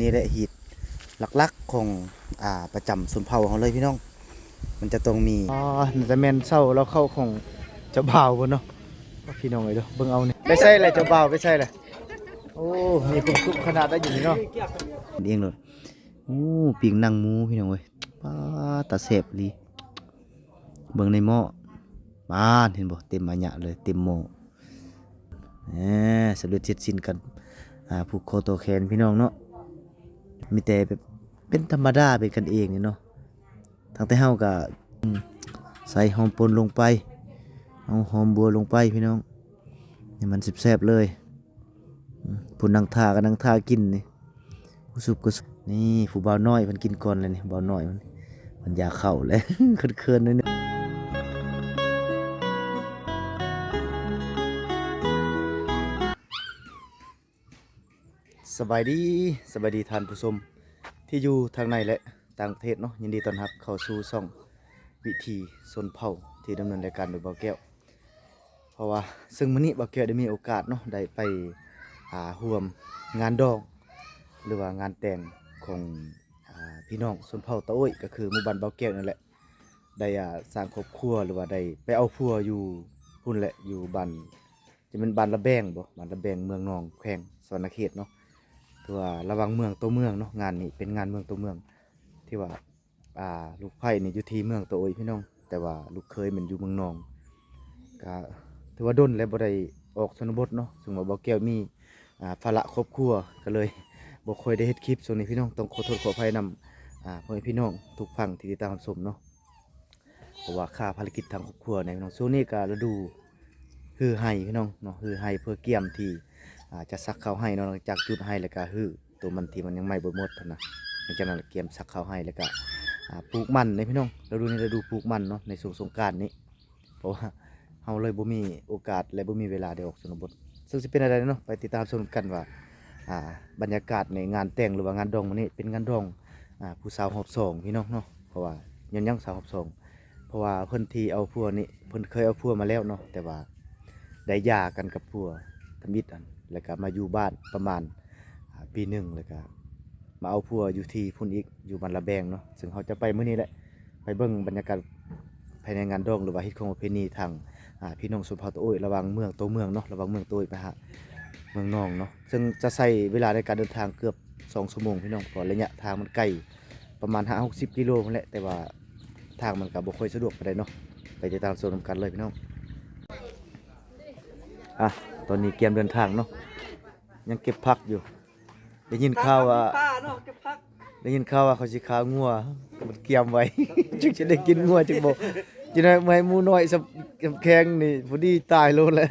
นี่แหละฮีตหลักๆของประจำชนเผ่าเขาเลยพี่น้องมันจะต้องมีน่าจะแม่นเศร้าแล้วเข้าของเจ้าบ่าวพุ่นเนาะพี่น้องเอ้ยเด้อเบิ่งเอานี่ไปใส่แหละเจ้าบ่าวไปใส่แหละโอ้มีคุบๆขนาดได้อยู่นี่เนาะเองเลยโอ้ปิ้งหนังหมูพี่น้องเอ้ยป้าตาแซ่บอีหลีเบิ่งในหม้อบ้านเห็นบ่เต็มอันยะเลยเต็มหม้อสำเร็จเสร็จสิ้นกันผูกคอตัวแขนพี่น้องเนาะมีแต่แบบเป็นธรรมดาเป็นกันเองนี่เนาะทั้งแต่เฮาก็ใส่หอมป่นลงไปเอาหอมบัวลงไปพี่น้องนี่มันแซ่บๆเลยผู้นั่งทาก็นั่งทากินนี่ผู้สุบก็สุบนี่ผู้บ่าวน้อยมันกินก่อนเลยนี่บ่าวน้อยมันอยากเข้าเลย เคินๆนิดนึงสบายดีท่านผู้ชมที่อยู่ทางในและต่างประเทศเนาะยินดีต้อนรับเข้าสู่ช่องวิถีชนเผ่าที่ดำเนินรายการโดยบ่าวแก้วเพราะว่าซึ่งมื้อนี้บ่าวแก้วได้มีโอกาสเนาะได้ไปร่วมงานดองหรือว่างานแต่งของพี่น้องชนเผ่าตะโอ้ยก็คือหมู่บ้านบ่าวแก้วนั่นแหละได้สร้างครอบครัวหรือว่าได้ไปเอาผัวอยู่พุ่นแหละอยู่บ้านจะเป็นบ้านละแบงบ่บ้านละแบงเมืองนองแขวงสวรรณเขตเนาะตัวระวังเมืองตัวเมืองเนาะงานนี้เป็นงานเมืองตัวเมืองที่ว่าลูกไผ่นี่อยู่ที่เมืองตัวโอยพี่น้องแต่ว่าลูกเคยมันอยู่เมืองนองก็ถือว่าดนและบ่ได้ออกชนบทเนาะซึ่งว่าบ่แก้วมีภาระครอบครัวก็เลยบ่ค่อยได้เฮ็ดคลิปส่วนนี้พี่น้องต้องขอโทษขออภัยนำพ่อแม่พี่น้องทุกฝั่งที่ติดตามรับชมเนาะเพราะว่าค่าภารกิจทางครอบครัวในพี่น้องช่วงนี้ก็ฤดูฮือไห้พี่น้องเนาะฮือไห้เพื่อเกี่ยมที่จะซักข้าวให้เนาะจากจุดให้แล้วก็ฮือตัวมันที่มันยังไม่บ่หมดนะหลังจากนั้นเกี่ยมซักข้าวให้แล้วก็ปลูกมันในพี่น้องฤดูนี้ฤดูปลูกมันเนาะในช่วงสงกรานต์นี้เพราะว่าเฮาเลยบ่มีโอกาสและบ่มีเวลาได้ออกชนบทซึ่งสิเป็นอะไรเนาะไปติดตามชมกันว่าบรรยากาศในงานแต่งหรือว่างานดองมื้อนี้เป็นงานดองผู้สาวรอบสองพี่น้องเนาะเพราะว่ายังสาวรอบสองเพราะว่าเพิ่นที่เอาผัวนี่เพิ่นเคยเอาผัวมาแล้วเนาะแต่ว่าได้หย่ากันกับผัวทำอิฐอันแล้วก็มาอยู่บ้านประมาณปีหนึ่งแล้วก็มาเอาผัวอยู่ที่พุ่นอีกอยู่บ้านละแบงเนาะซึ่งเขาจะไปมื้อนี้แหละไปเบิ่งบรรยากาศภายในงานดองหรือว่าฮิตของประเพณีทางพี่น้องชนเผ่าตะโอ้ยระหว่างเมืองตัวเมืองเนาะระหว่างเมืองตัวโอ้ยไปหาเมืองนองเนาะซึ่งจะใช้เวลาในการเดินทางเกือบ2 ชั่วโมงพี่น้องเพราะระยะทางมันไกลประมาณ50-60 กิโลนั่นแหละแต่ว่าทางมันก็บ่ค่อยสะดวกปานใดเนาะไปติดตามชมกันเลยพี่น้องตอนนี้เตรียมเดินทางเนาะยังเก็บผักอยู่ได้ยินข่าวว่าเขาสิค้างัวมันเกียมไว้ จึงจะได้กินงัวจึงบอกจะได้ไม่หมูน้อยสับแข็งนี่พอดีตายโลดแล้ว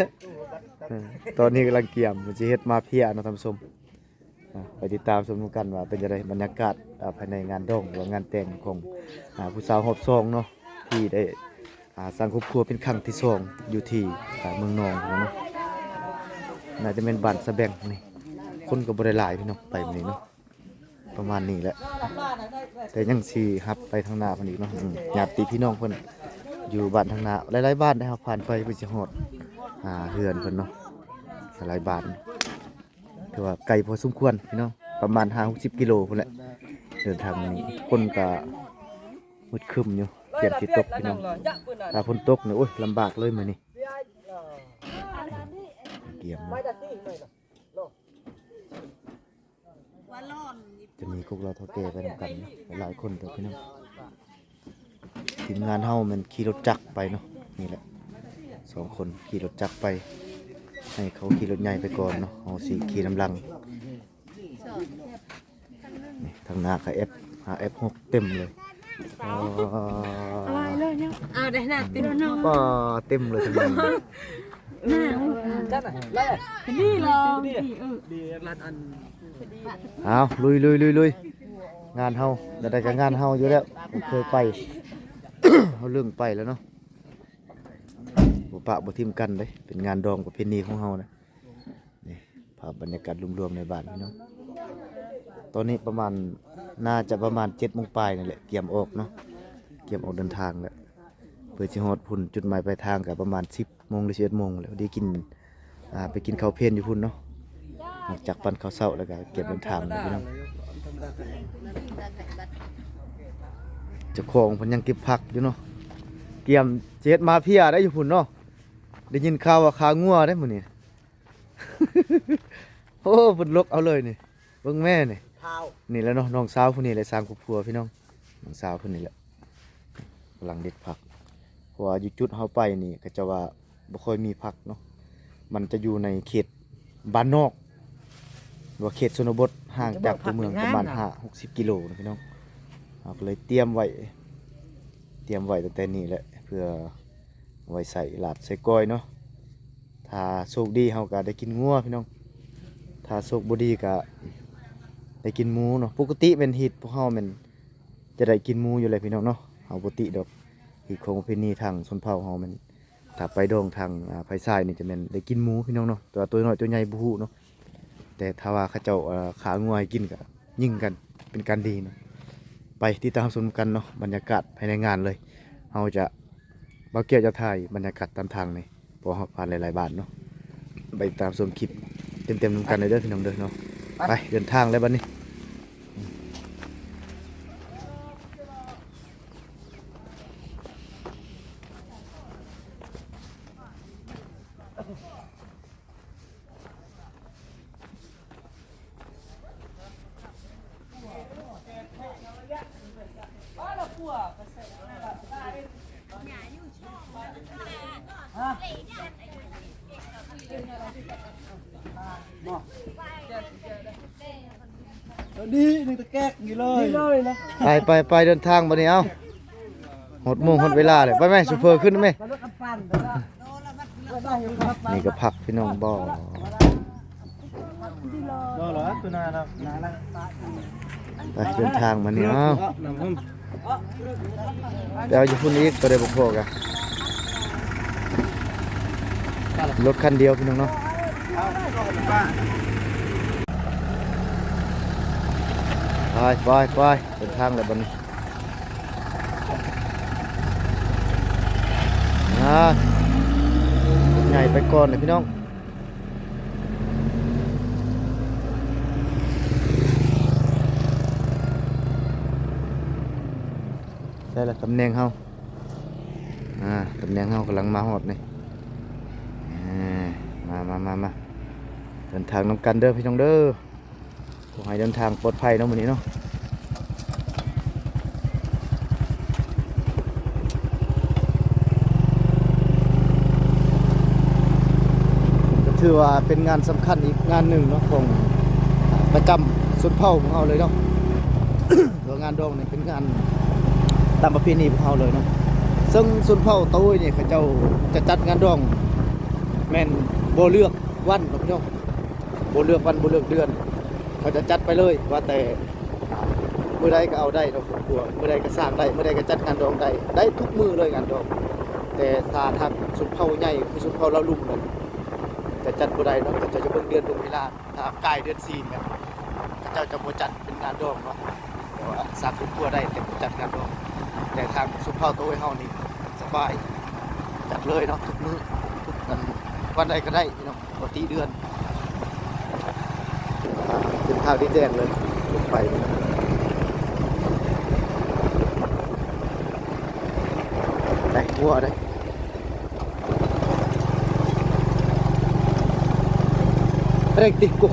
ตอนนี้กำลังเกียมมันสิเฮ็ดมาเพียเนาะท่านผู้ชมไปติดตามชมกันว่าเป็นจังได๋บรรยากาศภายในงานดองหรืองานแต่งของผู้สาวรอบสองเนาะที่ได้สร้างครอบครัวเป็นครั้งที่2อยู่ที่เมืองนองเนาะน่าจะเป็นบ้านสะแบงนี่คนก็บ่ได้หลายพี่น้องไปมื้อนี้เนาะประมาณนี้แหละแต่ยังสิฮับไปทางหน้าเพิ่นอีกเนาะญาติพี่น้องเพิ่นอยู่บ้านทางหน้าหลายๆบ้านได้ครับผ่านไปเพิ่นสิฮอดเฮือนเพิ่นเนาะหลายบ้านถือว่าไกลพอสมควรพี่น้องประมาณ50-60 กิโลพุ่นแหละเดินทางนี้คนก็มืดครึ้มอยู่เตรียมสิตกพี่น้องถ้าฝนตกนี่โอ้ยลำบากเลยมื้อนี้เกี่ยมจะมีพวกเราเท่าแก่ไปนำกันหลายคนเถอะพี่น้องทีมงานเฮามันขี่รถจักรไปเนาะนี่แหละ2 คนขี่รถจักรไปให้เขาขี่รถใหญ่ไปก่อนเนาะเอาสิขี่น้ำลังนี่ทางหน้าก็F6 เต็มเลยอะไรเลยเนี่ยได้หน้าเต็มเนาะก็เต็มเลยทั้งนั้นนี่เหรอเอาลุยงานเฮาได้กับงานเฮาอยู่แล้วผมเคยไป เฮาเรื่องไปแล้วเนาะบ่ปะบ่ทิ่มกันเลยเป็นงานดองประเพณีของเฮานะนี่ภาพบรรยากาศรวมๆในบ้านพี่น้องตอนนี้ประมาณน่าจะประมาณ7 โมงปลายนั่นแหละเตรียมออกเนาะเตรียมออกเดินทางแล้วเพื่อสิฮอดพุ่นจุดหมายปลายทางก็ประมาณ10 โมงหรือ11 โมงแล้วได้กินไปกินข้าวเพลนอยู่พุ่นเนาะหลังจากปั่นข้าวเช้าแล้วก็เก็บเดินทางเลยพี่น้อง เจ้าของเพิ่นยังเก็บผักอยู่เนาะเตรียมเจ็ดมาเพียได้อยู่พุ่นเนาะได้ยินข่าวว่าขางัวได้มื้อนี้ โอ้เพิ่นลกเอาเลยนี่เบิ่งแม่นี่นี่แหล้วเนาะน้องสาวผู้นี้แหละสร้างครอบครัวพี่น้องน้องสาวผู้นี้แหละกำลังเด็ดผักเพราะว่าอยู่จุดเฮาไปนี่ก็จะว่าบ่ค่อยมีผักเนาะมันจะอยู่ในเขตบ้านนอกหรือว่าเขตชนบทห่างจากตัวเมืองประมาณ5-60 กิโลนะพี่น้องเราก็เลยเตรียมไว้ตั้งแต่นี้แหละเพื่อไว้ใส่ลาบใส่ก้อยเนาะถ้าโชคดีเฮาก็ได้กินงัวพี่น้องถ้าโชคบ่ดีก็ได้กินหมูเนาะปกติเป็นฮิตพวกเฮาแม่นจะได้กินหมูอยู่เลยพี่น้องเนาะเฮาปกติดอกฮิตของประเพณีทางชนเผ่าเฮามันถ้าไปดองทางภาคใต้นี่จะแม่นได้กินหมูพี่น้องเนาะตัวน้อยตัวใหญ่บ่ฮู้เนาะแต่ถ้าว่าเขาเจ้าขางัวให้กินก็ยิงกันเป็นการดีเนาะไปติดตามชมกันเนาะบรรยากาศภายในงานเลยเฮาจะบ่เกี่ยวจะถ่ายบรรยากาศตามทางนี่เพราะเฮาผ่านหลายๆบ้านเนาะไปตามชมคลิปเต็มๆนำกันเลยเด้อพี่น้องเด้อเนาะไปเดินทางแล้วบัดนี้ ดีนี่ตะแกกนี่เลยนะ ไปเดินทางบัดนี้เอ้าหดโมงหดเวลาเลยไปไหมซูเปอร์ขึ้นไหมนี่ก็พักพี่น้องบ่ ก็เหรอตัวนานะนาละ ไปเดินทางมานี่เอ้าเดี๋ยวอยู่พุ่นอีกตัวใดบ่พอกันรถคันเดียวพี่น้องเนาะไปเดินทางแล้วบัดนี้ใหญ่ไปก่อนเลยพี่น้องได้ละตำแหน่งเฮาตำแหน่งเฮากำลังมาฮอดนี่มาเดินทางนำกันเด้อพี่น้องเด้อขอให้เดินทางปลอดภัยเนาะมื้อนี้เนาะถือว่าเป็นงานสำคัญอีกงานหนึ่งเนาะของประจำสุดเผ่าของเราเลยเนาะ ตัวงานดองนี่เป็นงานตามประเพณีของเราเลยเนาะซึ่งสุนเผ่าโต้ยเนี่ยเขาเจ้าจะจัดงานดองแม่นโบเลือกวันเนาะพี่น้องโบเลือกวันโบเลือกเดือนเขาจะจัดไปเลยว่าแต่เมื่อใดก็เอาได้เนาะครัวเมื่อใดก็สร้างได้เมื่อใดก็จัดงานดองได้ทุกมือเลยงานดองแต่ถ้าทางสุนเผ่าใหญ่คือสุนเผ่าเราลุ่มกันจะจัดบ่ได้เนาะจะเบิ่งเดือนเบิ่งเวลาถ้าใกล้เดือน4เนี่ยเจ้าจะบ่จัดเป็นงานดองเนาะแต่ว่าสร้างครอบครัวได้แต่บ่จัดงานดองแต่ทางสุนเผ่าโต้ยเฮานี่สบายจัดเลยเนาะทุกมื้อทุกวันใดก็ได้พี่น้องปกติเดือนเป็นทางดินแดงเลยลงไปได้หัวได้Rectico.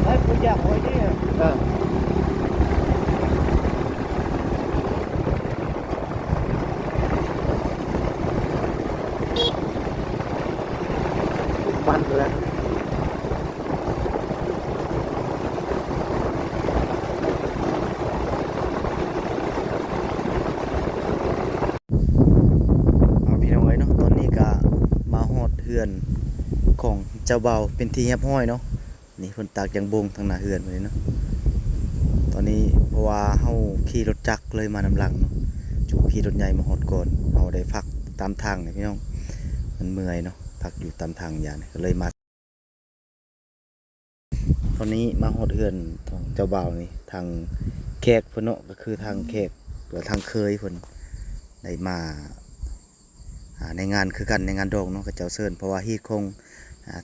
Ay, pues ya, oye. Man rồi.เฮือนของเจ้าเบาเป็นที่เรียบร้อยเนาะนี่เพิ่นตากยางบงทางหน้าเฮือนไว้เนาะตอนนี้เพราะว่าเฮาขี่รถจักรเลยมานำหลังเนาะจูขี่รถใหญ่มาฮอดก่อนเฮาได้พักตามทางนี่พี่น้องมันเมื่อยเนาะพักอยู่ตามทางอย่างนี้ก็เลยมาตอนนี้มาฮอดเฮือนของเจ้าเบานี่ทางแขกเพิ่นเนาะก็คือทางแขกหรือทางเคยเพิ่นได้มาในงานคือกันในงานดองเนาะกับเจ้าเซิร์นเพราะว่าฮีคง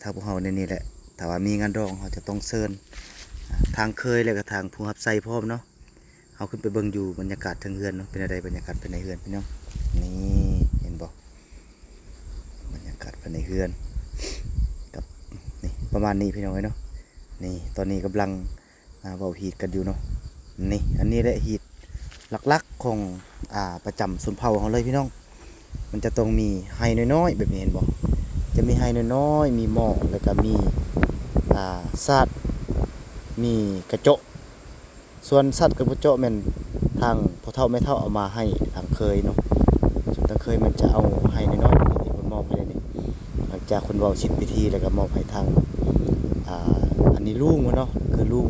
ทางพวกเฮาในนี่แหละ ถ้าว่ามีงานดองเขาจะต้องเชิญทางเคยแล้วก็ทางผู้รับใช้พร้อมเนาะเอาขึ้นไปเบิ่งอยู่บรรยากาศทางเฮือนเนาะเป็นอะไรบรรยากาศภายในเฮือนพี่น้องนี่เห็นบ่บรรยากาศภายในเฮือนกับนี่ประมาณนี้พี่น้องเนาะนี่ตอนนี้กำลังเว้าฮีตกันอยู่เนาะนี่อันนี้แหละฮีตหลักๆของประจำชนเผ่าของเลยพี่น้องมันจะต้องมีไฮน้อยๆแบบนี้เห็นบ่จะมีไฮน้อยๆมีหม้อแล้วก็มีซาดมีกระโจะส่วนสัตว์กระโจะแม่นทางพ่อเฒ่าแม่เฒ่าเอามาให้ทางเคยเนาะส่วนทางเคยมันจะเอาให้น้อยๆนี่คนมอบให้นี่หลังจากคนเว้าสิ้นพิธีแล้วก็มอบให้ทางอันนี้ลุงเนาะคือลุง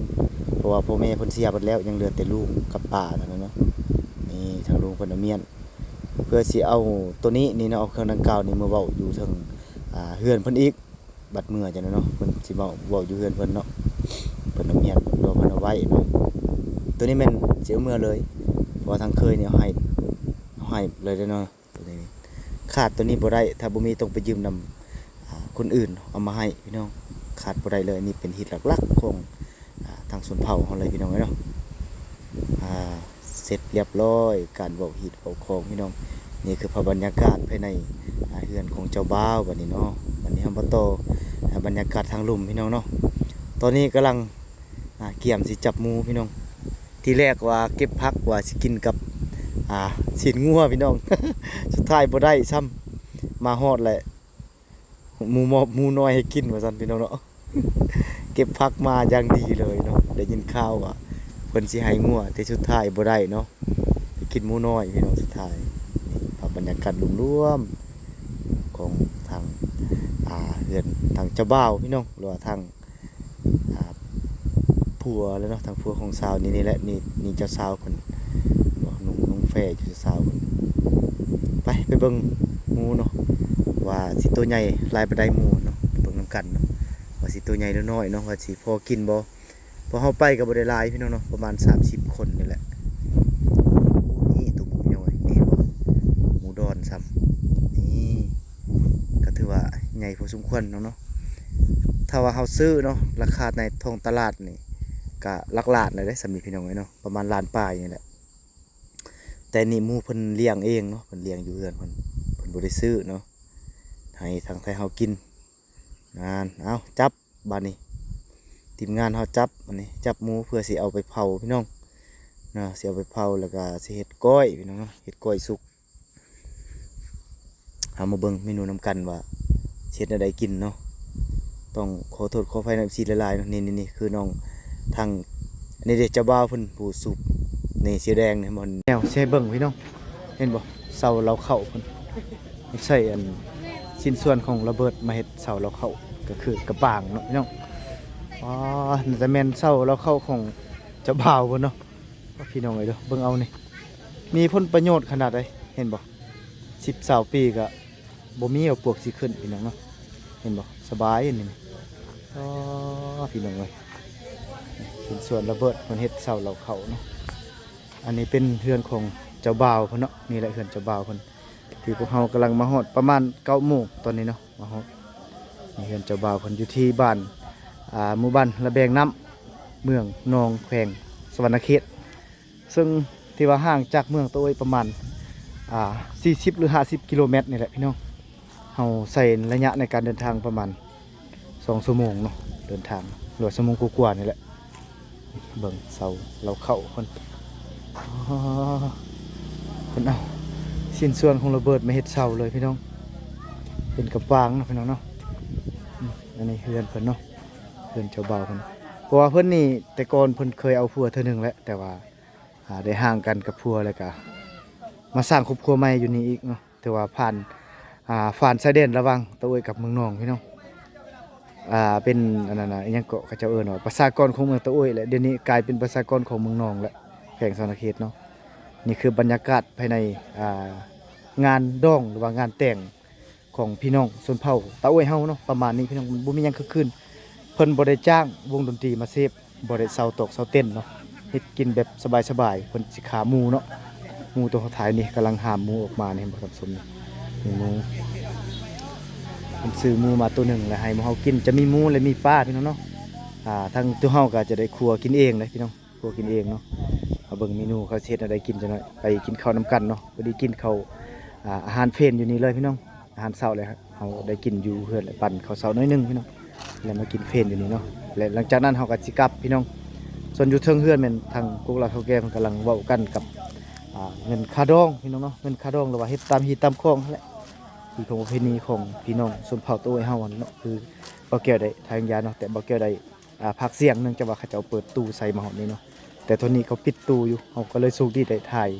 เพราะว่าพ่อแม่เพิ่นเสียไปแล้วยังเหลือแต่ลุงกับป้าเท่านั้นเนาะนี่ทางลุงเพิ่นเอาเมียนเพื่อสิเอาตัวนี้นี่เนาะเอาเครื่องดังกล่าวนี่มาเว้าอยู่ทางเฮือนเพิ่นอีกบัดเมื่อจังเนาะเพิ่นสิเว้าอยู่เฮือนเพิ่นเนาะเพิ่นเอาเมียนรอเพิ่นเอาไว้เนาะตัวนี้แม่นสิเอาเมื่อเลยเพราะทางเคยเนี่ยเอาให้เลยเนาะตัวนี้ขาดตัวนี้บ่ได้ถ้าบ่มีต้องไปยืมนำคนอื่นเอามาให้พี่น้องขาดบ่ได้เลยนี่เป็นฮิตหลักๆของทางชนเผ่าเฮาเลยพี่น้องเนาะเสร็จเรียบร้อยการเว้าฮิตเว้าของพี่น้องนี่คือภาพบรรยากาศภายในเฮือนของเจ้าบ่าวบัดนี้เนาะบัดนี้เฮามาต่อบรรยากาศทางลุ่มพี่น้องเนาะตอนนี้กำลังเกี่ยมสิจับหมูพี่น้องที่แรกว่าเก็บพักว่าสิกินกับสินงัวพี่น้อง สุดท้ายบ่ได้ซ้ำมาฮอดแหละหมูน้อยให้กินว่าซั่นพี่น้องเนาะ เก็บพักมาอย่างดีเลยเนาะได้ยินข่าวว่าเพิ่นสิให้งัวแต่สุดท้ายบ่ได้เนาะไปกินหมูน้อยพี่น้องสุดท้ายภาพบรรยากาศรวมๆของทางเฮือนทางเจ้าบ่าวพี่น้องหรือว่าทางผัวแล้วเนาะทางผัวของสาวนี่แหละนี่เจ้าสาวเพิ่นนุ่งแฟอยู่เจ้าสาวเพิ่นไปเบิ่งหมูเนาะว่าสิตัวใหญ่หลายปานใดหมูเนาะเบิ่งนํกันเนาะว่าสิตัวใหญ่หรือน้อยเนาะว่าสิพอกินบ่พอเฮาไปก็บ่ได้หลายพี่น้องเนาะประมาณ30คนนี่แหละนี่ตัวหมูน้อยนี่บ่หมูดอนซ้ำนี่ก็ถือว่าใหญ่พอสมควรเนาะถ้าว่าเฮาซื้อเนาะราคาในท้องตลาดนี่ก็หลักล้านเลยได้สำหรับพี่น้องเนาะประมาณล้านปลายนี่แหละแต่นี่หมูเพิ่นเลี้ยงเองเนาะเพิ่นเลี้ยงอยู่เฮือนเพิ่นบ่ได้ซื้อเนาะให้ทางไทยเฮากินงานเอาจับบัดนี้ทีมงานเฮาจับอันนี้จับหมูเพื่อสิเอาไปเผาพี่น้องนะสิเอาไปเผาแล้วก็สิเฮ็ดก้อยพี่น้องเนาะเฮ็ดก้อยสุกเอามาเบิ่งเมนูนำกันว่าเฮ็ดอะไรกินเนาะต้องขอโทษขออภัยในสีละลายเนาะนี่คือน้องทางอันนี้เด็กเจ้าบ่าวเพิ่นผู้สูบนี่สีแดงนี่มันแนวใช้เบิ่งพี่น้องเห็นบ่เสาเราเข้าเพิ่นใช้อันชิ้นส่วนของระเบิดมาเฮ็ดเสาเราเข้าก็คือกระปางเนาะพี่น้องน่าจะแม่นเสาเราเข้าของเจ้าบ่าวเพิ่นเนาะพี่น้องเอ้ยเด้อเบิ่งเอานี่มีผลประโยชน์ขนาดใดเห็นบ่10-20 ปีก็บ่มีเอาปวกสิขึ้นพี่น้องเนาะเห็นบ่สบายนี่พี่น้องเอ้ยเป็นส่วนระเบิดเพิ่นเฮ็ดเสาเราเข้าเนาะอันนี้เป็นเฮือนของเจ้าบ่าวเพิ่นเนาะนี่แหละเฮือนเจ้าบ่าวเพิ่นที่พวกเฮากำลังมาฮอดประมาณ 9 โมงตอนนี้เนาะมาฮอดนี่เฮือนเจ้าบ่าวเพิ่นอยู่ที่บ้านหมู่บ้านระแบงน้ำเมืองนองแขวงสวรรณเขตซึ่งที่ว่าห่างจากเมืองตะโอยประมาณ40 หรือ 50 กิโลเมตรนี่แหละพี่น้องเฮาใส่ระยะในการเดินทางประมาณ2 ชั่วโมงเนาะเดินทางหรือชั่วโมงกว่าๆนี่แหละเบิ่งเสาเราเข้าคนเอาชิ้นส่วนของระเบิดมาเฮ็ดเสาเลยพี่น้องเป็นกระปางเนาะพี่น้องเนาะอันนี้เฮือนเพิ่นเนาะเฮือนเจ้าบ่าวเพิ่นเพราะว่าเพิ่นนี่แต่ก่อนเพิ่นเคยเอาผัวเทื่อนึงแล้วแต่ว่าได้ห่างกันกับผัวแล้วก็มาสร้างครอบครัวใหม่อยู่นี่อีกเนาะแต่ว่าผ่านชายแดนระหว่างตะโอยกับเมืองนองพี่น้องเป็นอันนั้นอิหยังเกาะเขาเจ้าเอิ้นว่าประชากรของเมืองตะโอยแหละเดี๋ยวนี้กลายเป็นประชากรของเมืองนองแล้วแขวงสวรรณเขตเนาะนี่คือบรรยากาศภายในงานดองหรือว่างานแต่งของพี่น้องชนเผ่าตะโอยเฮาเนาะประมาณนี้พี่น้องบ่มีหยังคือคืนเพิ่นบ่ได้จ้างวงดนตรีมาเซฟบ่ได้เซาตกเซาเต้นเนาะเฮ็ดกินแบบสบายๆเพิ่นสิขาหมูเนาะหมูตัวท้ายนี่กำลังหามหมูออกมานี่บ่ทันสมนี่หมู มันซื้อหมูมาตัวหนึ่งแล้วให้หมูเฮากินจะมีหมูและมีปลาพี่น้องเนาะทางตัวเฮาก็จะได้ครัวกินเองเลยพี่น้องครัวกินเองเนาะเอาเบิ่งเมนูเขาเฮ็ดอะไรกินจังหน่อยไปกินข้าวน้ำกันเนาะพอดีกินข้าวอาหารเพลนอยู่นี่เลยพี่น้องอาหารเช้าเลยครับเฮาได้กินอยู่เฮือนแล้วปั่นข้าวเช้าน้อยหนึงพี่น้องแล้วมากินเพลนอยู่นี่เนาะและหลังจากนั้นเฮาก็สิกลับพี่น้องส่วนอยู่เทิงเฮือนแม่นทางกุกลาเฒ่าแก่เพิ่นกำลังเว้ากันกับเงินค่าดองพี่น้องเนาะเงินค่าดองหรือว่าเฮ็ดตามฮีตามคองนั่นแหละคือของประเพณีของพี่น้องชนเผ่าตัวเฮาเนาะคือบ่เกี่ยวได้ทางยาเนาะแต่บ่เกี่ยวได้ภาคเสียงเนื่องจากว่าเขาเจ้าเปิดตู้ใส่มาฮอดนี้เนาะแต่ตอนนี้เขาปิดตู้อยู่เฮาก็เลยสุขดีได้ถ่าย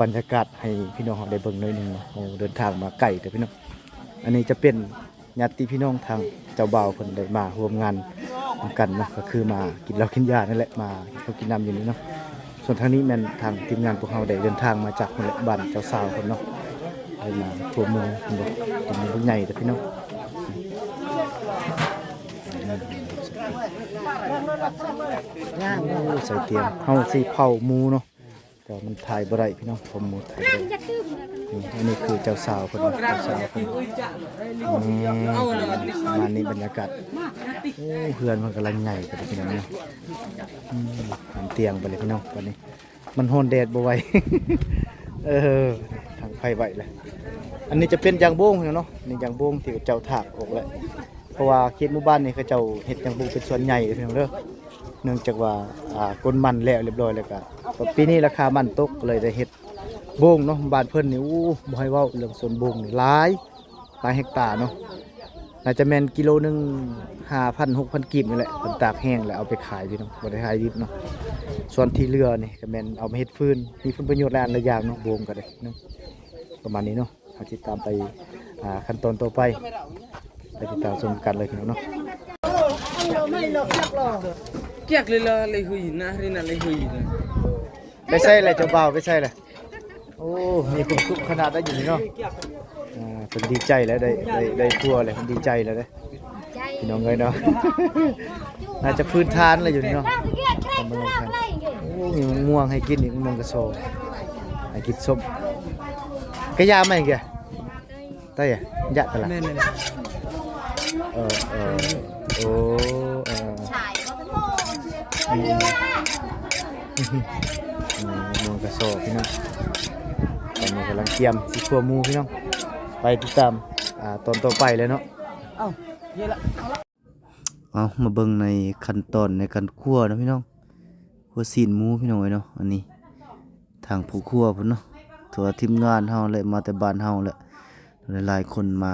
บรรยากาศให้พี่น้องเฮาได้เบิ่งหน่อยหนึงเนาะเฮาเดินทางมาไกลแต่พี่น้องอันนี้จะเป็นญาติพี่น้องทางเจ้าบ่าวเพิ่นได้มาร่วมงานกันเนาะก็คือมากินเหล้ากินยานั่นแหละมาเขากินน้ำอยู่นี่เนาะส่วนทางนี้แม่นทางทีมงานพวกเฮาได้เดินทางมาจากนั่นแหละบ้านเจ้าสาวเพิ่นเนาะได้มาทั่วเมืองเพิ่นบ่เป็นเมืองใหญ่แต่พี่น้องใส่เตียงเฮาสิเผาหมูเนาะแต่มันถ่ายบ่ได้พี่น้องผมหมูถ่ายบ่ได้อันนี้คือเจ้าสาวเพิ่นเนาะเจ้าสาวเพิ่นมานี่บรรยากาศเพื่อนมันกำลังใหญ่กันพี่น้องเนาะทำเตียงไปเลยพี่น้องตอนนี้มันโหนแดดบ่ไหว ทางไฟไหวเลยอันนี้จะเป็นยางโบ้งเนาะนี่ยางโบ้งที่เจ้าถากออกแล้วเพราะว่าเขตหมู่บ้านนี่เขาเจ้าเฮ็ดยางโบ้งเป็นส่วนใหญ่เลยพี่น้องเด้อเนื่องจากว่าก้นมันแล้วเรียบร้อยแล้วก็ปีนี้ราคามันตกเลยได้เฮ็ดโบ้งเนาะบ้านเพิ่นนี่บ่ให้เว้าเรื่องสวนโบ้งนี่หลายเฮกตาร์เนาะน่าจะแม่นกิโลนึง 5,000 6,000 กีบนี่แหละเพิ่นตากแห้งแล้วเอาไปขายพี่น้องบ่ได้ขายดิบเนาะส่วนที่เหลือนี่ก็แม่นเอามาเฮ็ดฟืนมีผลประโยชน์หลายอย่างเนาะโบ้งก็ได้เนาะประมาณนี้เนาะเอาติดตามไปขั้นตอนต่อไปติดตามชมกันเลยพี่น้องเนาะ Kiak lila lehui nah rina lehui. ไปใส่อะไรเจ้าบ่าวไปใส่อะไรโอ้มีความสุขขนาดได้อยู่นี่เนาะเป็นดีใจแล้วได้ทั่วเลยเป็นดีใจแล้วเด้พี่น้องเลยเนาะ น่าจะพื้นฐานอะไรอยู่นี่เนาะโอ้มีมะม่วงให้กินอีกมะม่วงกระโซให้กินส้มกระยาไหมแกใต้อะยะตะละโอ้มวงกระสอบพี่น้องตอนนี้กำลังเตรียมสิขัวหมูพี่น้องไปติดตามตอนต่อไปเลยเนาะเอามาเบิ่งในขั้นตอนในการคั่วนะพี่น้องคั่วซีนหมูพี่น้องไว้เนาะอันนี้ทางผู้คั่วพุ่นเนาะตัวทีมงานเฮาเลยมาแต่บ้านเฮาแหละหลายๆคนมา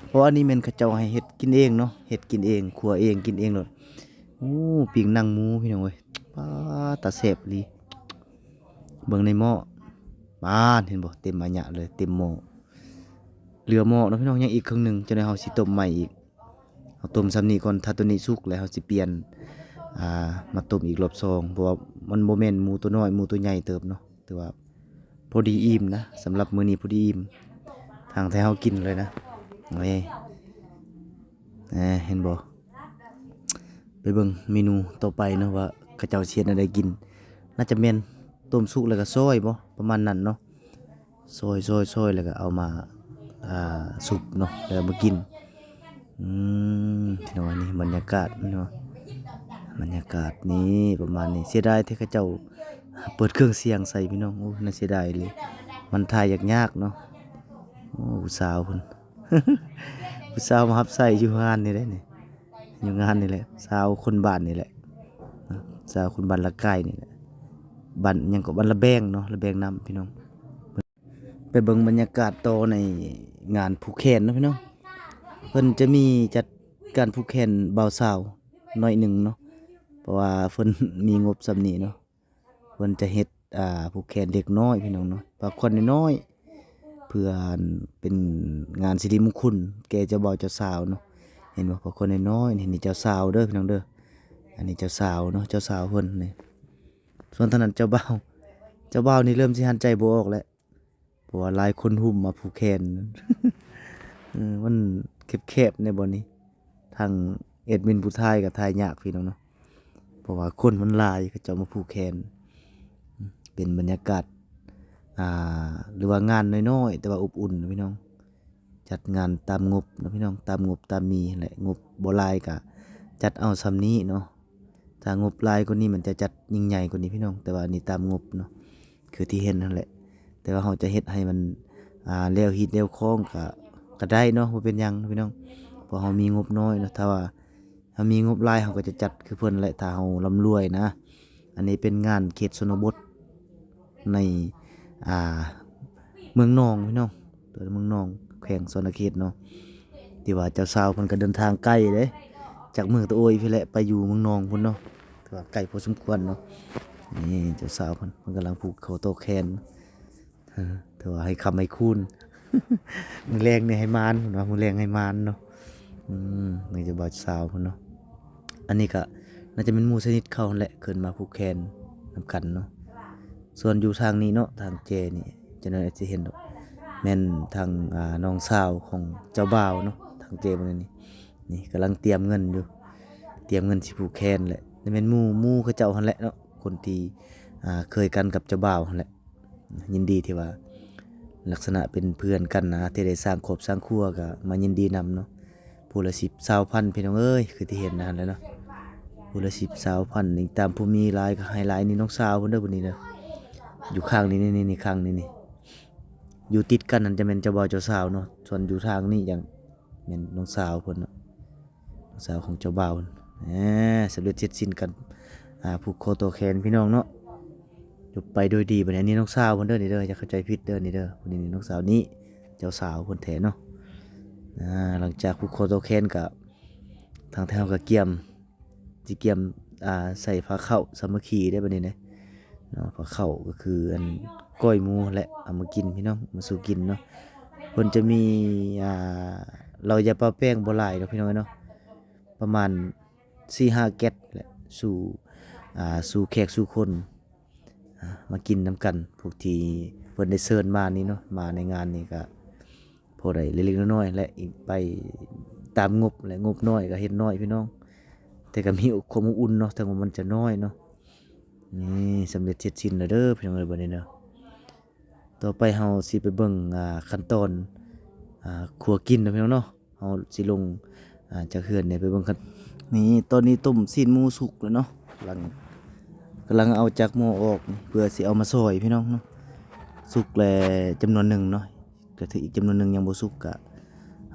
เพราะอันนี้แม่นเขาเจ้าให้เฮ็ดกินเองเนาะเฮ็ดกินเองคั่วเองกินเองโลดโอ้ปิ้งหนังหมูพี่น้องเว้ยป้าตาแซ่บอีหลีเบิ่งในหม้อบ้านเห็นบ่เต็มอัญญะเลยเต็มหม้อเหลือหม้อเนาะพี่น้องยังอีกครึ่งนึงจะได้เฮาสิต้มใหม่อีกเอาต้มซ้ำนี้ก่อนถ้าตัวนี้สุกแล้วเฮาสิเปลี่ยนมาต้มอีกรอบ2เพราะว่ามันบ่แม่นหมูตัวน้อยหมูตัวใหญ่เติบเนาะแต่ว่าพอดีอิ่มนะสำหรับมื้อนี้พอดีอิ่มทางที่เฮากินเลยนะเอ้ยเห็นบ่ไปเบิ่งเมนูต่อไปเนาะว่าเขาเจ้าเชียนอะไรกินน่าจะแม่นต้มสุกแล้วก็ซอยบ่ประมาณนั้นเนาะซอยแล้วก็เอามาสุกเนาะแล้วมากินที่ว่านี่บรรยากาศเนาะบรรยากาศนี้ประมาณนี้เสียดายที่เขาเจ้าเปิดเครื่องเสียงใส่พี่น้องโอ้น่าเสียดายเลยมันถ่ายยากๆเนาะโอ้ผู้สาวเพิ่น ผู้สาวมารับใส่อยู่งานนี่ได้นี่อยู่งานนี่แหละสาวคนบ้านนี่แหละสาวคนบ้านละกายนี่แหละบ้านยังก็บ้านละแบงเนาะละแบงน้ำพี่น้องไปเบิ่งบรรยากาศโตในงานผูกแขนเนาะพี่น้องเพิ่นจะมีจัดการผูกแขนบ่าวสาวหน่อยหนึ่งเนาะเพราะว่าเพิ่นมีงบสำนี้เนาะเพิ่นจะเฮ็ดผูกแขนเด็กน้อยพี่น้องเนาะบางคนน้อยเพื่อเป็นงานสิริมงคลแก่เจ้าบ่าวเจ้าสาวเนาะเห็นบ่บางคนน้อยๆนี่เจ้าสาวเด้อพี่น้องเด้ออันนี้เจ้าสาวเนาะเจ้าสาวเพิ่นนี่ส่วนทางนั้นเจ้าบ่าวนี่เริ่มสิหันใจบ่ออกแล้วเพราะว่าหลายคนหุ้มมาผูกแขน มันแคบๆในบ่นี้ทางเอ็ดมินผู้ทายก็ทายยากพี่น้องเนาะเพราะว่าคนมันหลายเขาเจ้ามาผูกแขนเป็นบรรยากาศหรือว่างานน้อยๆแต่ว่าอบอุ่นพี่น้อง จัดงานตามงบเนาะพี่น้องตามงบตามมีแหละงบบ่หลายก็จัดเอาซำนี้เนาะถ้างบหลายกว่านี้มันจะจัดยิ่งใหญ่กว่านี้พี่น้องแต่ว่านี่ตามงบเนาะคือที่เห็นนั่นแหละแต่ว่าเราจะเฮ็ดให้มันแล้วฮิตแล้วคล่องก็ได้เนาะบ่เป็นหยังพี่น้องเพราะเรามีงบน้อยเนาะถ้าว่าเรามีงบหลายเราก็จะจัดคือเพิ่นแหละถ้าเราร่ำรวยนะอันนี้เป็นงานเขตชนบทในอ่าเมืองนองพี่น้องตัวเมืองนองแขวงสนเขตเนาะที่ว่าเจ้าสาวเพิ่นก็เดินทางไกลเด้จากเมืองตะโอยพี่แหละไปอยู่เมืองนองพุ่นเนาะก็ว่าไกลพอสมควรเนาะนี่เจ้าสาวเพิ่นกำลังผูกคอโตแคนถือว่าให้คำให้คูณ มือแรงเนี่ยให้มานพุ่นว่ามือแรงให้มานเนาะนี่จะบ่าวสาวพุ่นเนาะอันนี้ก็น่าจะเป็นหมู่สนิทเขาหั่นแหละขึ้นมาผูกแคนนำกันเนาะส่วนอยู่ทางนี้เนาะทางเจนี่จะน่าจะเห็นดอกแม่นทางน้องสาวของเจ้าบ่าวเนาะทางเจบ่นี่นี่กำลังเตรียมเงินอยู่เตรียมเงินสิผูกแคนแหละนี่แม่นหมู่เขาเจ้าหั่นแหละเนาะคนที่เคยกันกับเจ้าบ่าวหั่นแหละยินดีที่ว่าลักษณะเป็นเพื่อนกันนะที่ได้สร้างครอบสร้างครัวก็มายินดีนำเนาะผู้ละ10 20พันพี่น้องเอ้ยคือที่เห็นนั่นแหละเนาะผู้ละ10 20พันนี่ตามผู้มีหลายก็ให้หลายนี่น้องสาวเพิ่นเด้อพุ่นนี่เด้ออยู่ข้างนี้นี่ข้างนี้นี่อยู่ติดกันนั่นจะเป็นเจ้าบ่าวเจ้าสาวเนาะส่วนอยู่ทางนี้อย่างแม่นน้องสาวเพิ่นเนาะน้องสาวของเจ้าบ่าวสำเร็จเสร็จสิ้นกันผูกคอตัวแขนพี่น้องเนาะจบไปโดยดีบัดนี้น้องสาวเพิ่นเด้อนี่เด้ออย่าเข้าใจผิดเด้อนี่เด้อพุ่นนี่น้องสาวนี้เจ้าสาวเพิ่นแท้เนาะหลังจากผูกคอตัวแขนก็ทางแถวก็เกี่ยมสิเกี่ยมใส่ผ้าเข้าสามัคคีได้บัดนี้เนาะผ้าเข้าก็คืออันก้อยหมูแหละเอามากินพี่น้องมาสู่กินเนาะเพิ่นจะมีเราอย่าปะแป้งบ่หลายดอกพี่น้องเนาะประมาณ 4-5 แก๊สแหละสู่แขกสู่คนมากินน้ำกันพวกที่เพิ่นได้เชิญมานี่เนาะมาในงานนี้ก็พอได้เล็กๆน้อยๆและอีกไปตามงบและงบน้อยก็เฮ็ดน้อยพี่น้องแต่ก็มีความอบอุ่นเนาะถึงว่ามันจะน้อยเนาะนี่สำเร็จเสร็จสิ้นแล้วเด้อพี่น้องเอ้ยบัดนี้เนาะต่อไปเฮาสิไปเบิ่งขั้นตอนคั่วกินเนาะพี่น้องเนาะเฮาสิลงจากเฮือนเนี่ยไปเบิ่งขั้นนี่ตอนนี้ต้มซีนหมูสุกแล้วเนาะกำลังเอาจากหม้อออกเพื่อสิเอามาซอยพี่น้องเนาะสุกแล้วจำนวนหนึ่งเนาะก็ถืออีกจำนวนหนึ่งยังบ่สุกก็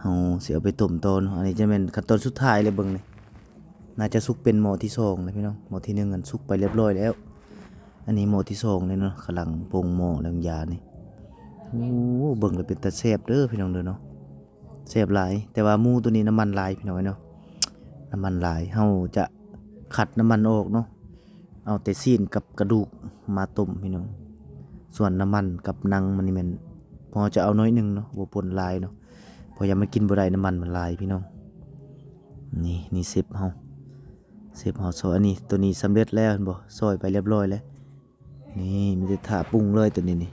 เฮาสิเอาไปต้มต่อเนาะอันนี้จะเป็นขั้นตอนสุดท้ายเลยเบิ่งนี่น่าจะสุกเป็นหม้อที่2นะพี่น้องหม้อที่1อันสุกไปเรียบร้อยแล้วอันนี้หม้อที่2เลยเนาะกำลังปรุงหม้อแล้วยานี่โอ้เบิ่งแล้วเป็นตาแซ่บเด้อพี่น้องเด้อเนาะแซ่บหลายแต่ว่าหมูตัวนี้น้ำมันหลายพี่น้องเนาะน้ำมันหลายเฮาจะขัดน้ำมันออกเนาะเอาแต่ซีนกับกระดูกมาต้มพี่น้องส่วนน้ำมันกับหนังมันนี่มันพอจะเอาน้อยหนึงเนาะบ่ปนหลายเนาะพอยังมากินบ่ได้น้ำมันมันหลายพี่น้องนี่เซฟเฮาซอยอันนี้ตัวนี้สำเร็จแล้วเห็นบ่ซอยไปเรียบร้อยแล้วนี่มีแต่ท่าปรุงเลยตัวนี้นี่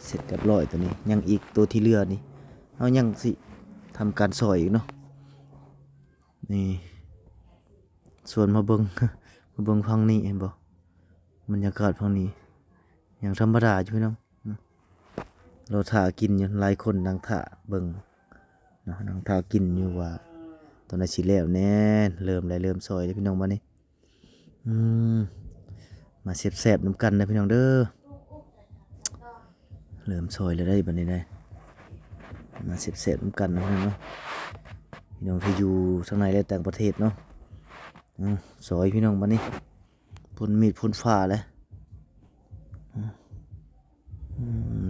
เสร็จเรียบร้อยตัวนี้ยังอีกตัวที่เหลือนี่เฮายังสิทำการซอยอีกเนาะนี่ส่วนมาเบิ่ง มาเบิ่งฝั่งนี้เห็นบ่บรรยากาศฝั่งนี้อย่างธรรมดาอยู่พี่น้องเราท่ากินอยู่หลายคนนั่งท่าเบิ่งเนาะนั่งท่ากินอยู่ว่าตอนนั้นสิแล้วแน่เริ่มซอยแล้วพี่น้องบัดนี้มาแซ่บๆนำกันนะพี่น้องเด้อเริ่มซอยแล้วได้บัดนี้ได้มาแซ่บๆนำกันนะพี่น้องเนาะพี่น้องที่อยู่ทั้งในและต่างประเทศเนาะซอยพี่น้องบัดนี้พ่นมีดพ่นฟ้าแล้ว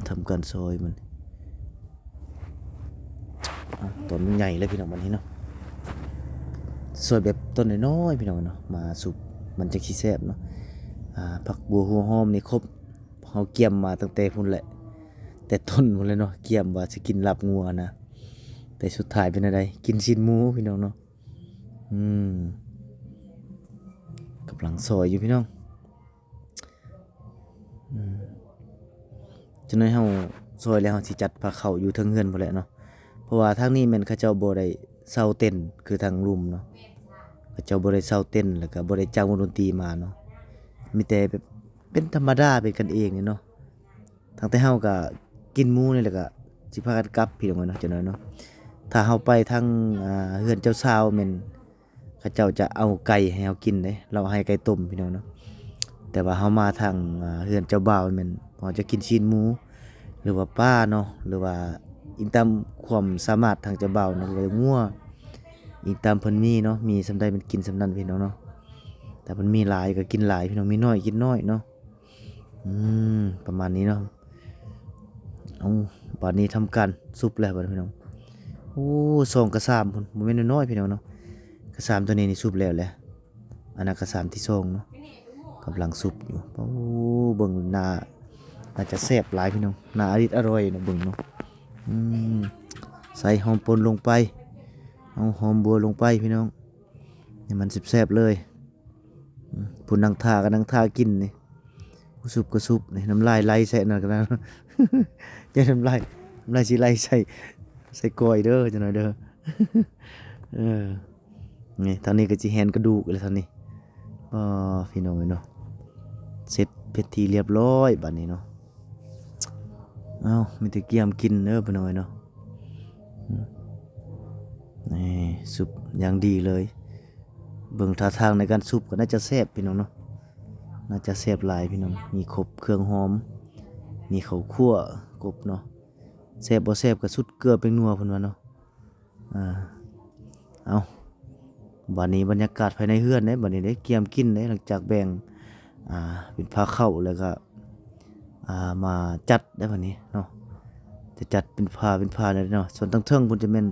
ทำการซอยมันต้นใหญ่เลยพี่น้องบัดนี้เนาะซอยแบบต้นน้อยๆพี่น้องเนาะมาสุกมันจะขี้แซ่บเนาะผักบัวหัวหอมนี่ครบเฮาเกี่ยมมาตั้งแต่พุ่นแหละแต่ต้นพุ่นเลยเนาะเกี่ยมว่าสิกินลาบงัวนะแต่สุดท้ายเป็นอะไรกินชิ้นหมูพี่น้องเนาะกำลังซอยอยู่พี่น้องจนให้เฮาซอยแล้วเฮาสิจัดผ้าเข้าอยู่เทิงเฮือนพุ่นแหละเนาะเพราะว่าทางนี้แม่นเขาเจ้าบ่ได้เซาเต้นคือทางรุมเนาะเขาเจ้าบ่ได้เซาเต้นแล้วก็บ่ได้จ้างวงดนตรีมาเนาะมีแต่แบบเป็นธรรมดาเป็นกันเองนี่เนาะทั้งแต่เฮาก็กินหมูนี่แหละก็ สิพากันกลับพี่น้องเอ้ยเนาะจังได๋เนาะถ้าเฮาไปทางเฮือนเจ้าสาวแม่นเขาเจ้าจะเอาไก่ให้เฮากินเด้เราให้ไก่ต้มพี่น้องเนาะแต่ว่าเฮามาทางเฮือนเจ้าบ่าวแม่นเฮาจะกินชิ้นหมูหรือว่าปลาเนาะหรือว่าอิงตามความสามารถทางเจ้าบ่าวเนาะหรือว่างัวอิงตามเพิ่นมีเนาะมีส่ำใดมันกินส่ำนั้นพี่น้องเนาะแต่มันมีหลายก็กินหลายพี่น้องมีน้อยกินน้อยเนาะประมาณนี้เนาะเอาบัดนี้ทำการซุปแล้วบัดนี้พี่น้องโอ้ซองกระสามพุ่นบ่แม่นน้อยๆพี่น้องเนาะกระสามตัวนี้นี่ซุปแล้วแหละอันนั้นกระสามที่ซองเนาะกำลังซุปอยู่โอ้เบิ่งหน้าน่าจะแซ่บหลายพี่น้องน่าอร่อยเนาะเบิ่งเนาะใส่หอมป่นลงไปเอาหอมบัวลงไปพี่น้องนี่มันแซ่บๆเลยผู้นั่งท่าก็นั่งท่ากินนี่ซุปก็ซุปนี่น้ำลายไหลใส่นั่นก็ได้ อย่าน้ำลายสิไหลใส่กล้อยเด้อจังหน่อยเด้อ นี่ทางนี้ก็สิแหนกระดูกเลยทางนี้พี่น้องเนาะเสร็จพิธีเรียบร้อยบัดนี้เนาะเอามีแต่เกียมกินเด้อพี่น้องเนาะนี่ซุปอย่างดีเลยเบิ่งท่าทางในการซุปก็น่าจะแซ่บพี่น้องเนาะน่าจะแซ่บหลายพี่น้องมีครบเครื่องหอมมีข้าวคั่วกบเนาะแซ่บบ่แซ่บก็สุดเกลือเป็นนัวเพิ่นว่าเนาะเอาบัดนี้บรรยากาศภายในเฮือนเด้บัดนี้ได้เกียมกินเด้หลังจากแบ่งเป็นผ้าเข้าแล้วก็มาจัดได้บัดนี้เนาะจะจัดเป็นผ้าได้เนาะส่วนทางเทิงเพิ่นจะแม่น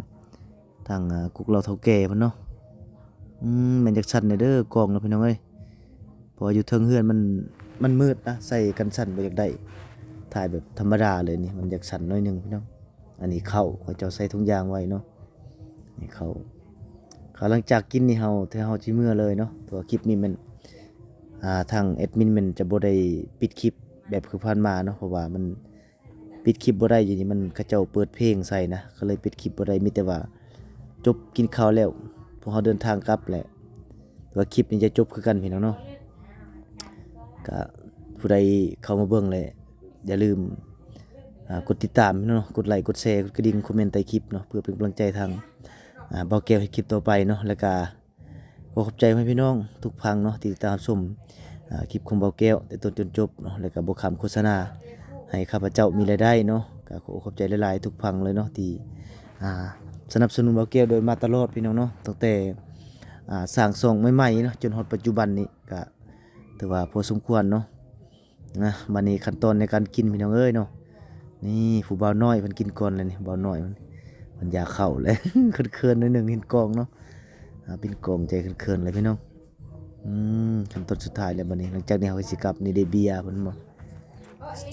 ทางกุกเหล่าเฒ่าแก่เพิ่นเนาะแม่นจักสั่นเด้อกองเนาะพี่น้องเอ้ยเพราะอยู่เทิงเฮือนมันมืดนะใส่กันสั่นบ่อยากได้ถ่ายแบบธรรมดาเลยนี่มันอยากสั่นหน่อยนึงพี่น้องอันนี้เข้าเขาเจ้าใส่ถุงยางไว้เนาะนี่เข้าหลังจากกินนี่เฮาสิมื้อเลยเนาะตัวคลิปนี้มันทางแอดมินมันจะบ่ได้ปิดคลิปแบบคือผ่านมาเนาะเพราะว่ามันปิดคลิปบ่ได้อยู่นี่มันเขาเจ้าเปิดเพลงใส่นะก็เลยปิดคลิปบ่ได้มีแต่ว่าจบกินข้าวแล้วพวกเฮาเดินทางกลับแหละตัวคลิปนี้จะจบคือกันพี่น้องเนาะก็ผู้ใดเข้ามาเบิ่งเลยอย่าลืมกดติดตามเนาะกดไลค์กดแชร์กดกระดิ่งคอมเมนต์ใต้คลิปเนาะเพื่อเป็นกำลังใจทางเบาแก้วให้คลิปต่อไปเนาะแล้วก็ขอขอบใจพี่น้องทุกพังเนาะที่ติดตามชมคลิปของเบาแก้วแต่ต้นจนจบเนาะแล้วก็บ่คำโฆษณาให้ข้าพเจ้ามีรายได้เนาะก็ขอขอบใจหลายๆทุกพังเลยเนาะที่สนับสนุนเบาแก้วโดยมาตลอดพี่น้องเนาะตั้งแต่สร้างส่งใหม่ๆเนาะจนฮอดปัจจุบันนี้ก็ถือว่าพอสมควรเนาะบัดนี้ขั้นตอนในการกินพี่น้องเอ้ยเนาะนี่ผู้บ่าวน้อยเพิ่นกินก่อนเลยนี่บ่าวน้อยมันอยากเข้าเลย เคินๆนิดนึงเห็นกองเนาะเป็นกองใจเคินๆเลยพี่น้องขั้นตอนสุดท้ายแล้วบัดนี้หลังจากนี้เฮาก็สิกลับนี่ได้เบียร์เพิ่นบ่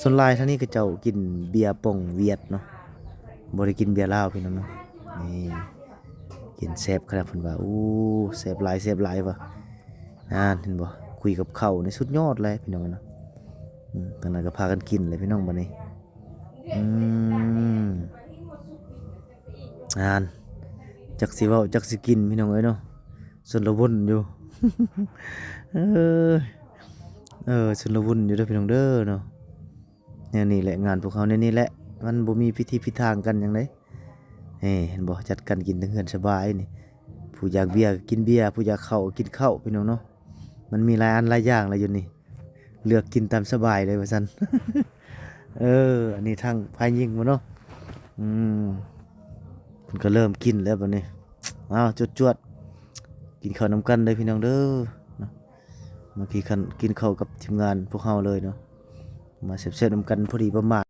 ส่วนหลายท่างนี้ก็เจ้ากินเบียร์ป่งเวียดเนาะบ่ได้กินเบียร์ลาวพี่น้องเนาะนี่กินแซ่บขนาดเพิ่นว่าแซ่บหลายว่ะเห็นบ่คุยกับเขาในสุดยอดเลยพี่น้องเนาะตอนนั้นก็พากันกินเลยพี่น้องบัดนี้จักสิเว้าจักสิกินพี่น้องเอ้ยเนาะส่วนละวุ่นอยู่ ส่วนละวุ่นอยู่เด้อพี่น้องเด้อเนาะเนี่ยนี่แหละงานพวกเขาเนี่ยนี่แหละมันบ่มีพิธีพิธางกันหยังไดเห็นบ่จัดกันกินทั้งเฮือนสบายนี่ผู้อยากเบียร์ก็กินเบียร์ผู้อยากข้าวก็กินข้าวพี่น้องเนาะมันมีหลายอันหลายอย่างเลยอยู่นี่เลือกกินตามสบายเลยว่าซั่น อันนี้ทางพายยิงมาเนาะเพิ่นก็เริ่มกินแล้วบัดนี้จวดกินข้าวนำกันเลยพี่น้องเด้อเนาะเมื่อกี้กินข้าวกับทีมงานพวกเฮาเลยเนาะมาแซ่บๆนำกันพอดีประมาณ